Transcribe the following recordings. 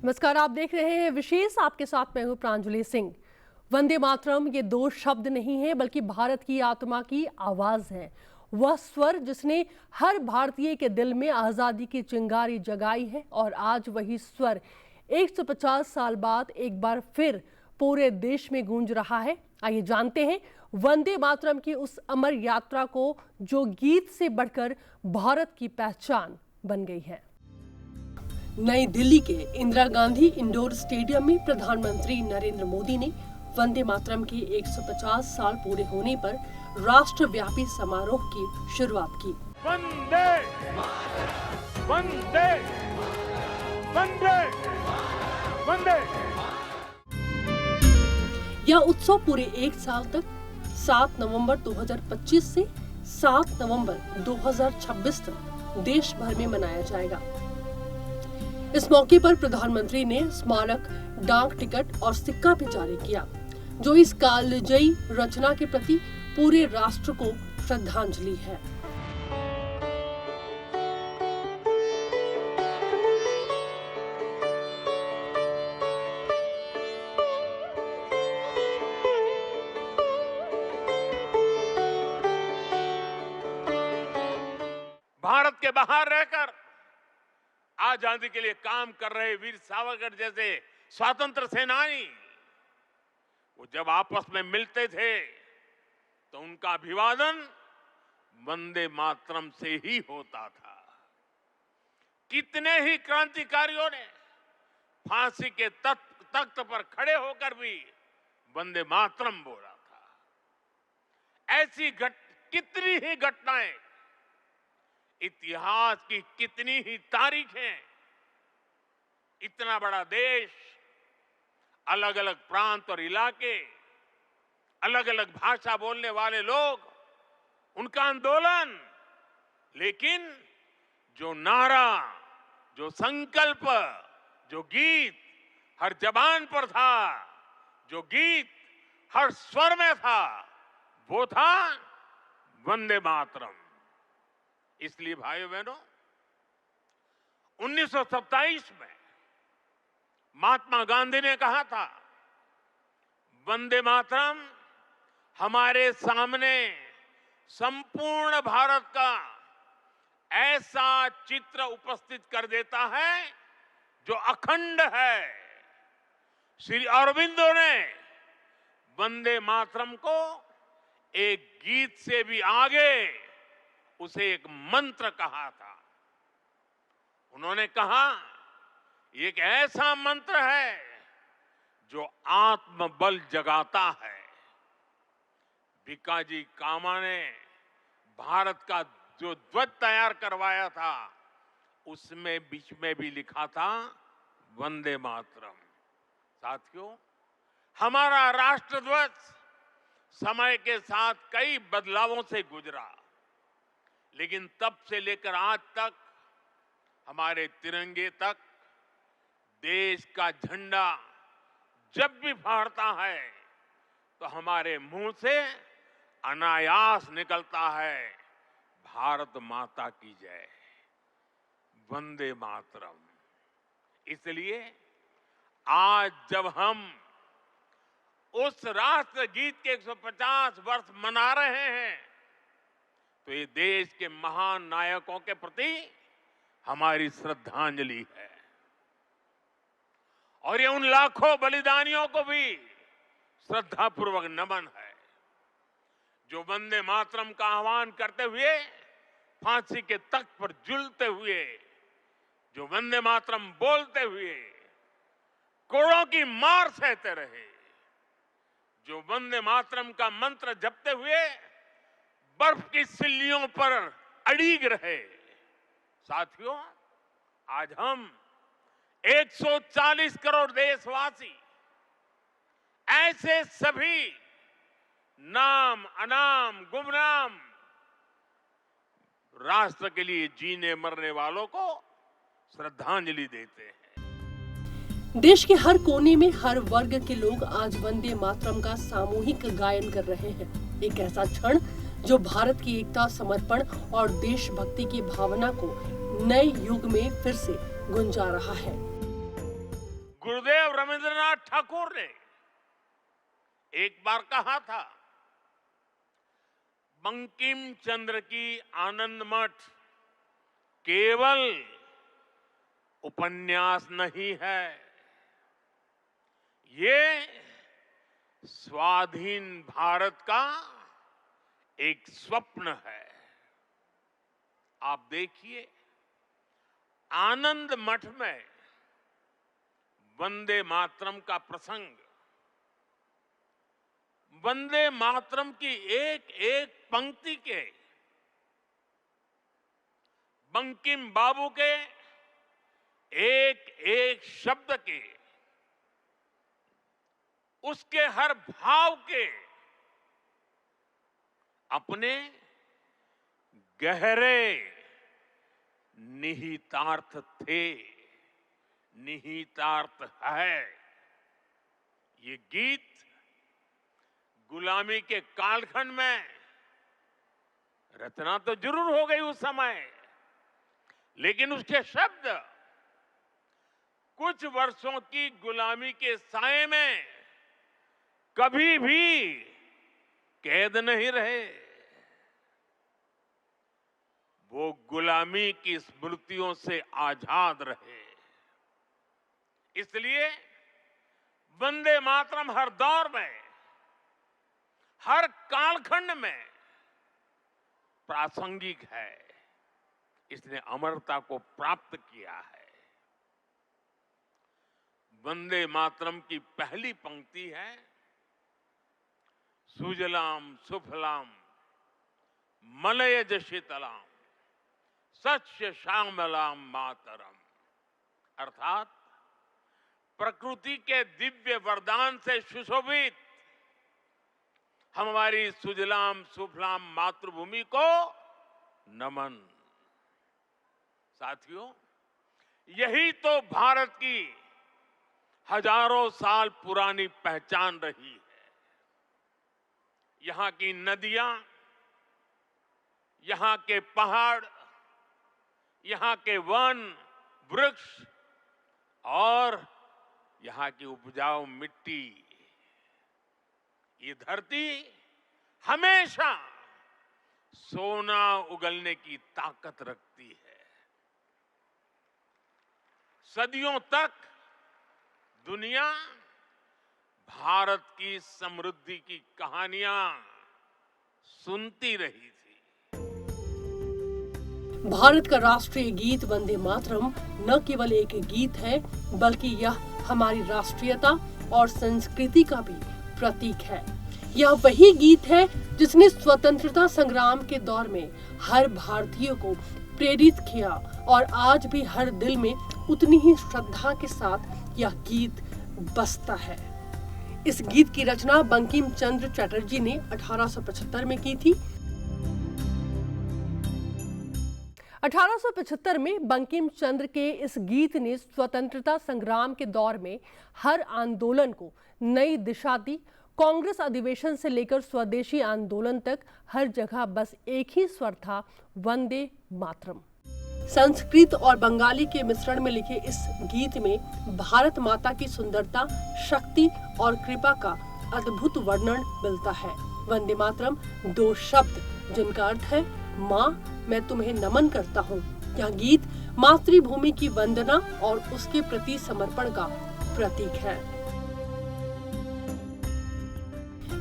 नमस्कार, आप देख रहे हैं विशेष। आपके साथ मैं हूं प्रांजलि सिंह। वंदे मातरम ये दो शब्द नहीं है बल्कि भारत की आत्मा की आवाज है। वह स्वर जिसने हर भारतीय के दिल में आजादी की चिंगारी जगाई है और आज वही स्वर 150 साल बाद एक बार फिर पूरे देश में गूंज रहा है। आइए जानते हैं वंदे मातरम की उस अमर यात्रा को जो गीत से बढ़कर भारत की पहचान बन गई है। नई दिल्ली के इंदिरा गांधी इंडोर स्टेडियम में प्रधानमंत्री नरेंद्र मोदी ने वंदे मातरम के 150 साल पूरे होने पर राष्ट्रव्यापी समारोह की शुरुआत की। वंदे वंदे वंदे वंदे। यह उत्सव पूरे एक साल तक 7 नवंबर 2025 से 7 नवंबर 2026 तक देश भर में मनाया जाएगा। इस मौके पर प्रधानमंत्री ने स्मारक, डाक टिकट और सिक्का भी जारी किया, जो इस कालजयी रचना के प्रति पूरे राष्ट्र को श्रद्धांजलि है। भारत के बाहर रहकर आजादी के लिए काम कर रहे वीर सावरकर जैसे स्वतंत्र सेनानी, वो जब आपस में मिलते थे तो उनका अभिवादन वंदे मातरम से ही होता था। कितने ही क्रांतिकारियों ने फांसी के तख्त पर खड़े होकर भी वंदे मातरम बोला था। ऐसी कितनी ही घटनाएं, इतिहास की कितनी ही तारीखें, इतना बड़ा देश, अलग अलग प्रांत और इलाके, अलग अलग भाषा बोलने वाले लोग, उनका आंदोलन, लेकिन जो नारा, जो संकल्प, जो गीत हर जबान पर था, जो गीत हर स्वर में था, वो था वंदे मातरम। इसलिए भाइयों बहनों, 1927 में महात्मा गांधी ने कहा था, वंदे मातरम हमारे सामने संपूर्ण भारत का ऐसा चित्र उपस्थित कर देता है जो अखंड है। श्री अरविंदो ने वंदे मातरम को एक गीत से भी आगे उसे एक मंत्र कहा था। उन्होंने कहा, ये एक ऐसा मंत्र है जो आत्मबल जगाता है। भिकाजी कामा ने भारत का जो ध्वज तैयार करवाया था, उसमें बीच में भी लिखा था वंदे मातरम। साथियों, हमारा राष्ट्र ध्वज समय के साथ कई बदलावों से गुजरा, लेकिन तब से लेकर आज तक हमारे तिरंगे तक देश का झंडा जब भी फहरता है तो हमारे मुंह से अनायास निकलता है, भारत माता की जय, वंदे मातरम। इसलिए आज जब हम उस राष्ट्र गीत के 150 वर्ष मना रहे हैं, तो ये देश के महान नायकों के प्रति हमारी श्रद्धांजलि है और ये उन लाखों बलिदानियों को भी श्रद्धापूर्वक नमन है जो वंदे मातरम का आह्वान करते हुए फांसी के तख्त पर झूलते हुए, जो वंदे मातरम बोलते हुए कोड़ों की मार सहते रहे, जो वंदे मातरम का मंत्र जपते हुए बर्फ की सिल्लियों पर अड़ीग रहे। साथियों, आज हम 140 करोड़ देशवासी ऐसे सभी नाम, अनाम, गुमनाम राष्ट्र के लिए जीने मरने वालों को श्रद्धांजलि देते हैं। देश के हर कोने में हर वर्ग के लोग आज वंदे मातरम का सामूहिक गायन कर रहे हैं। एक ऐसा क्षण जो भारत की एकता, समर्पण और देशभक्ति की भावना को नए युग में फिर से गुंजा रहा है। रविंद्रनाथ ठाकुर ने एक बार कहा था, बंकिम चंद्र की आनंद मठ केवल उपन्यास नहीं है, ये स्वाधीन भारत का एक स्वप्न है। आप देखिए, आनंद मठ में वंदे मातरम का प्रसंग, वंदे मातरम की एक एक पंक्ति के, बंकिम बाबू के एक एक शब्द के, उसके हर भाव के अपने गहरे निहितार्थ थे, निहितार्थ है। ये गीत गुलामी के कालखंड में रचना तो जरूर हो गई उस समय, लेकिन उसके शब्द कुछ वर्षों की गुलामी के साए में कभी भी कैद नहीं रहे। वो गुलामी की स्मृतियों से आजाद रहे। इसलिए वंदे मातरम हर दौर में, हर कालखंड में प्रासंगिक है। इसने अमरता को प्राप्त किया है। वंदे मातरम की पहली पंक्ति है, सुजलाम सुफलाम मलयज शीतलाम सस्य श्यामलाम मातरम, अर्थात प्रकृति के दिव्य वरदान से सुशोभित हमारी सुजलाम सुफलाम मातृभूमि को नमन। साथियों, यही तो भारत की हजारों साल पुरानी पहचान रही है। यहां की नदियां, यहां के पहाड़, यहां के वन वृक्ष और यहां की उपजाऊ मिट्टी, ये धरती हमेशा सोना उगलने की ताकत रखती है। सदियों तक दुनिया भारत की समृद्धि की कहानियां सुनती रही थी। भारत का राष्ट्रीय गीत वंदे मातरम न केवल एक गीत है, बल्कि यह हमारी राष्ट्रीयता और संस्कृति का भी प्रतीक है। यह वही गीत है जिसने स्वतंत्रता संग्राम के दौर में हर भारतीय को प्रेरित किया और आज भी हर दिल में उतनी ही श्रद्धा के साथ यह गीत बजता है। इस गीत की रचना बंकिम चंद्र चटर्जी ने 1875 में की थी। 1875 में बंकिम चंद्र के इस गीत ने स्वतंत्रता संग्राम के दौर में हर आंदोलन को नई दिशा दी। कांग्रेस अधिवेशन से लेकर स्वदेशी आंदोलन तक हर जगह बस एक ही स्वर था, वंदे मातरम। संस्कृत और बंगाली के मिश्रण में लिखे इस गीत में भारत माता की सुंदरता, शक्ति और कृपा का अद्भुत वर्णन मिलता है। वंदे मातरम दो शब्द जिनका अर्थ है माँ, मैं तुम्हें नमन करता हूँ। यह गीत मातृभूमि की वंदना और उसके प्रति समर्पण का प्रतीक है।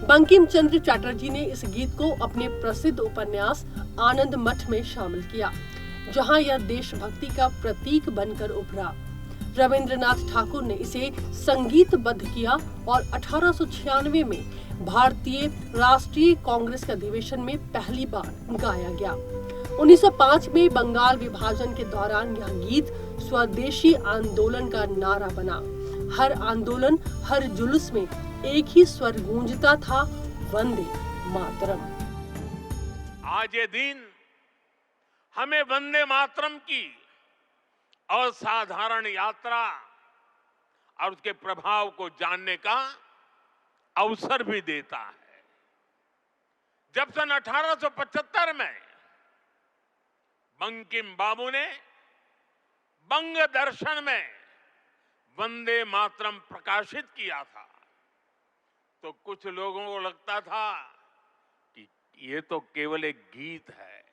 बंकिम चंद्र चटर्जी ने इस गीत को अपने प्रसिद्ध उपन्यास आनंद मठ में शामिल किया, जहां यह देशभक्ति का प्रतीक बनकर उभरा। रविंद्रनाथ ठाकुर ने इसे संगीतबद्ध किया और 1896 में भारतीय राष्ट्रीय कांग्रेस के अधिवेशन में पहली बार गाया गया। 1905 में बंगाल विभाजन के दौरान यह गीत स्वदेशी आंदोलन का नारा बना। हर आंदोलन, हर जुलूस में एक ही स्वर गूंजता था, वंदे मातरम। आज ये दिन हमें वंदे मातरम की असाधारण यात्रा और उसके प्रभाव को जानने का अवसर भी देता है। जब सन 1875 में बंकिम बाबू ने बंग दर्शन में वंदे मातरम प्रकाशित किया था तो कुछ लोगों को लगता था कि ये तो केवल एक गीत है,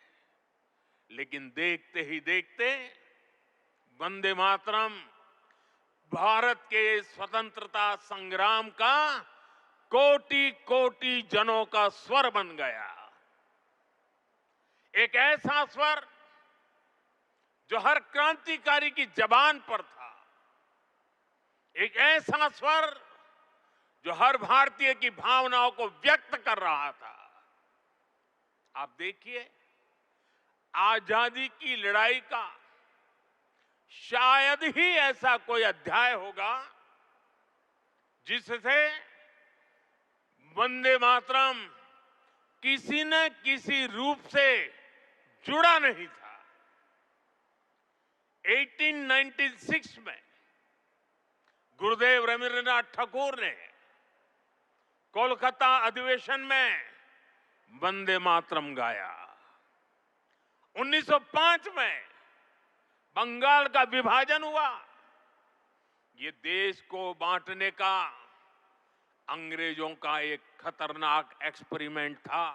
लेकिन देखते ही देखते वंदे मातरम भारत के स्वतंत्रता संग्राम का कोटि कोटि जनों का स्वर बन गया। एक ऐसा स्वर जो हर क्रांतिकारी की जबान पर था, एक ऐसा स्वर जो हर भारतीय की भावनाओं को व्यक्त कर रहा था। आप देखिए, आजादी की लड़ाई का शायद ही ऐसा कोई अध्याय होगा जिससे वंदे मातरम किसी न किसी रूप से जुड़ा नहीं था। 1896 में गुरुदेव रवींद्रनाथ ठाकुर ने कोलकाता अधिवेशन में वंदे मातरम गाया। 1905 में बंगाल का विभाजन हुआ। ये देश को बांटने का अंग्रेजों का एक खतरनाक एक्सपेरिमेंट था,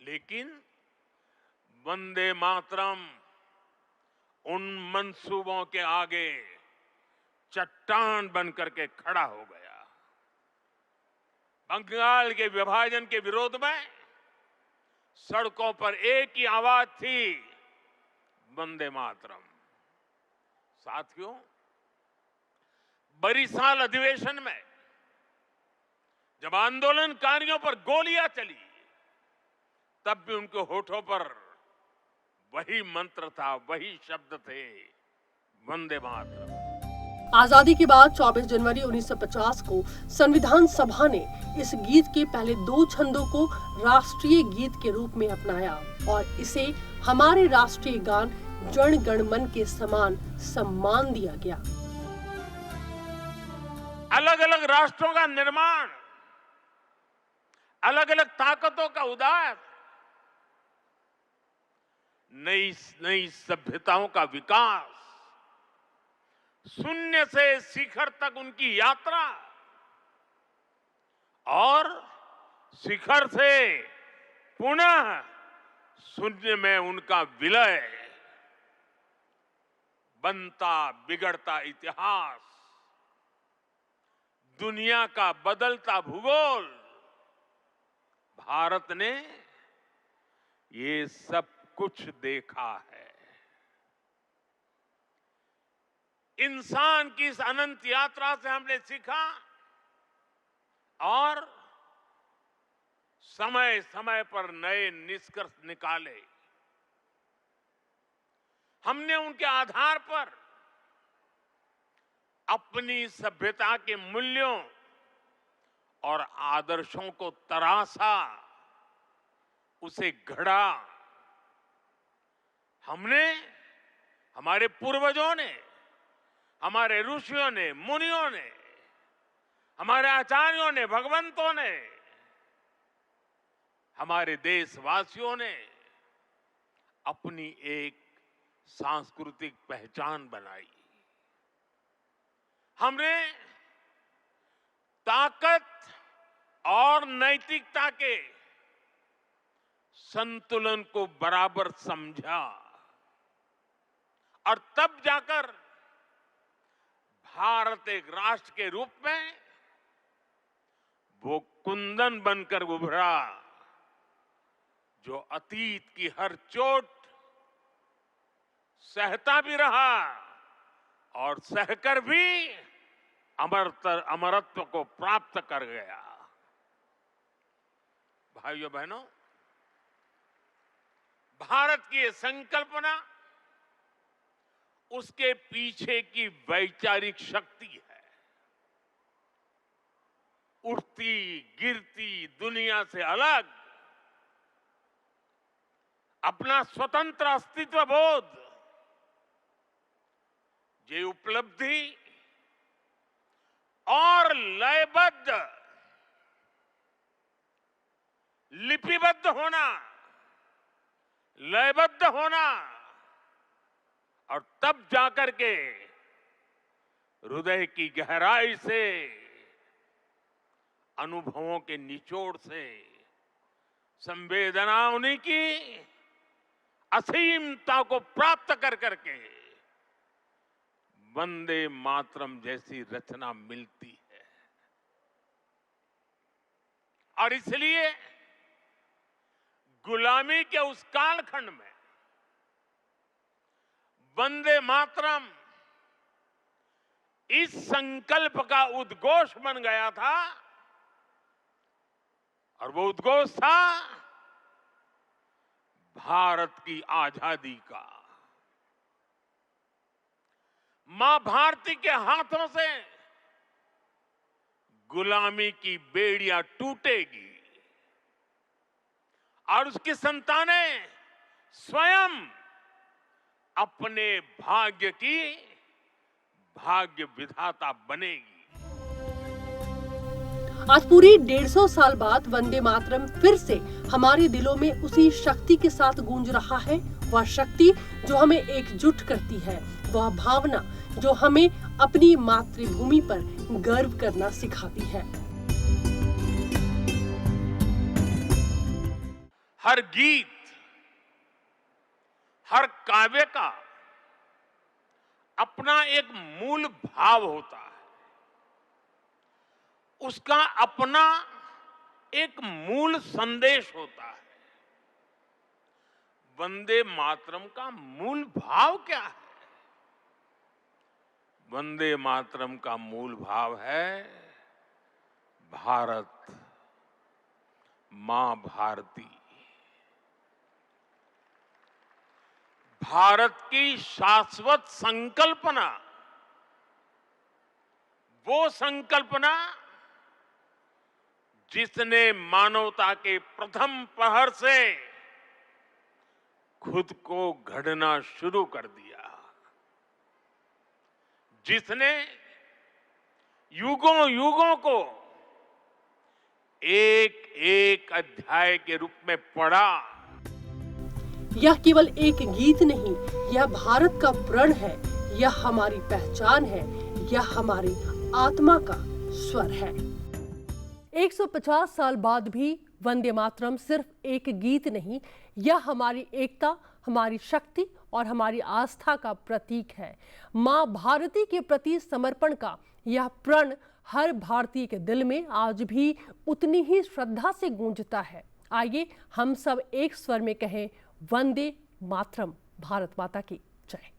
लेकिन वंदे मातरम उन मंसूबों के आगे चट्टान बनकर के खड़ा हो गया। बंगाल के विभाजन के विरोध में सड़कों पर एक ही आवाज थी, वंदे मातरम। साथियों, बरिसाल अधिवेशन में जब आंदोलनकारियों पर गोलियां चली, तब भी उनके होठों पर वही मंत्र था, वही शब्द थे, वंदे मातरम। आजादी के बाद 24 जनवरी 1950 को संविधान सभा ने इस गीत के पहले 2 छंदों को राष्ट्रीय गीत के रूप में अपनाया और इसे हमारे राष्ट्रीय गान जन गण मन के समान सम्मान दिया गया। अलग अलग राष्ट्रों का निर्माण, अलग अलग ताकतों का उदय, नई नई सभ्यताओं का विकास, शून्य से शिखर तक उनकी यात्रा और शिखर से पुनः शून्य में उनका विलय, बनता बिगड़ता इतिहास, दुनिया का बदलता भूगोल, भारत ने ये सब कुछ देखा है। इंसान की इस अनंत यात्रा से हमने सीखा और समय समय पर नए निष्कर्ष निकाले। हमने उनके आधार पर अपनी सभ्यता के मूल्यों और आदर्शों को तराशा, उसे गढ़ा। हमने, हमारे पूर्वजों ने, हमारे ऋषियों ने, मुनियों ने, हमारे आचार्यों ने, भगवंतों ने, हमारे देशवासियों ने अपनी एक सांस्कृतिक पहचान बनाई। हमने ताकत और नैतिकता के संतुलन को बराबर समझा और तब जाकर भारत एक राष्ट्र के रूप में वो कुंदन बनकर उभरा जो अतीत की हर चोट सहता भी रहा और सहकर भी अमरत्व को प्राप्त कर गया। भाइयों बहनों, भारत की ये संकल्पना, उसके पीछे की वैचारिक शक्ति है। उठती गिरती दुनिया से अलग अपना स्वतंत्र अस्तित्व बोध, ये उपलब्धि और लयबद्ध, लिपिबद्ध होना, लयबद्ध होना और तब जाकर के हृदय की गहराई से, अनुभवों के निचोड़ से, संवेदनाओं की असीमता को प्राप्त कर करके वंदे मातरम जैसी रचना मिलती है। और इसलिए गुलामी के उस कालखंड में वंदे मातरम इस संकल्प का उद्घोष बन गया था, और वो उद्घोष था भारत की आजादी का। मां भारती के हाथों से गुलामी की बेड़ियां टूटेगी और उसकी संतानें स्वयं अपने भाग्य की भाग्य विधाता बनेगी। आज पूरी 150 साल बाद वंदे मातरम फिर से हमारे दिलों में उसी शक्ति के साथ गूंज रहा है। वह शक्ति जो हमें एकजुट करती है, वह भावना जो हमें अपनी मातृभूमि पर गर्व करना सिखाती है। हर गीत, हर काव्य का अपना एक मूल भाव होता है, उसका अपना एक मूल संदेश होता है। वंदे मातरम का मूल भाव क्या है? वंदे मातरम का मूल भाव है भारत मां भारती, भारत की शाश्वत संकल्पना, वो संकल्पना जिसने मानवता के प्रथम प्रहर से खुद को गढ़ना शुरू कर दिया, जिसने युगों युगों को एक एक अध्याय के रूप में पढ़ा। यह केवल एक गीत नहीं, यह भारत का प्रण है, यह हमारी पहचान है, यह हमारी आत्मा का स्वर है। 150 साल बाद भी वंदे मातरम सिर्फ एक गीत नहीं, यह हमारी एकता, हमारी शक्ति और हमारी आस्था का प्रतीक है। मां भारती के प्रति समर्पण का यह प्रण हर भारतीय के दिल में आज भी उतनी ही श्रद्धा से गूंजता है। आइए हम सब एक स्वर में कहें, वंदे मातरम, भारत माता की जय।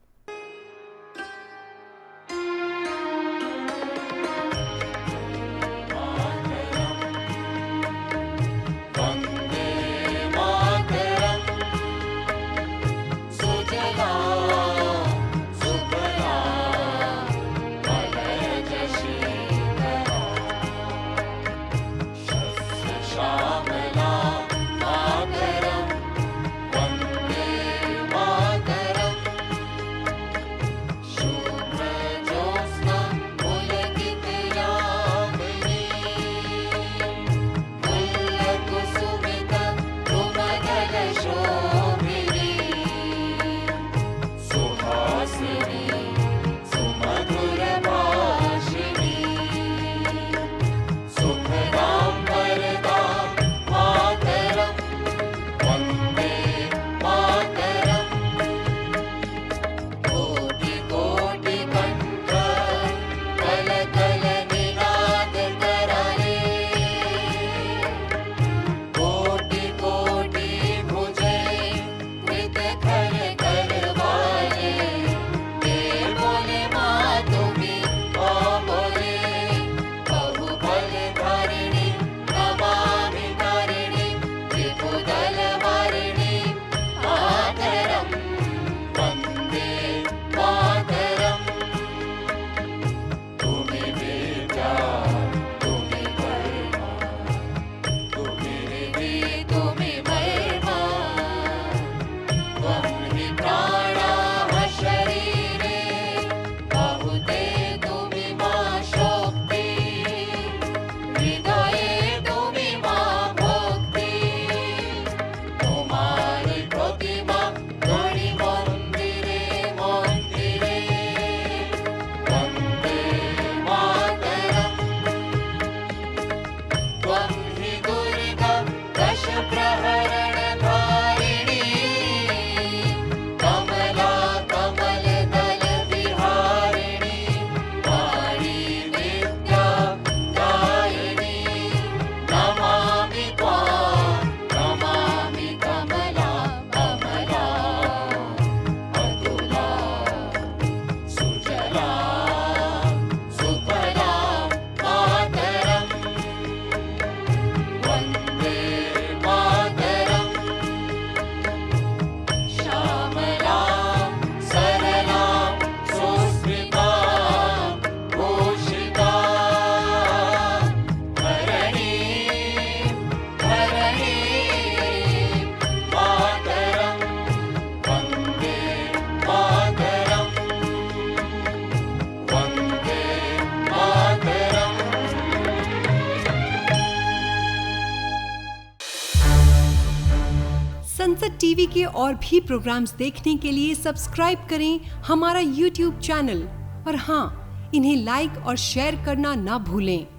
सनसेट टीवी के और भी प्रोग्राम्स देखने के लिए सब्सक्राइब करें हमारा यूट्यूब चैनल और हाँ, इन्हें लाइक और शेयर करना ना भूलें।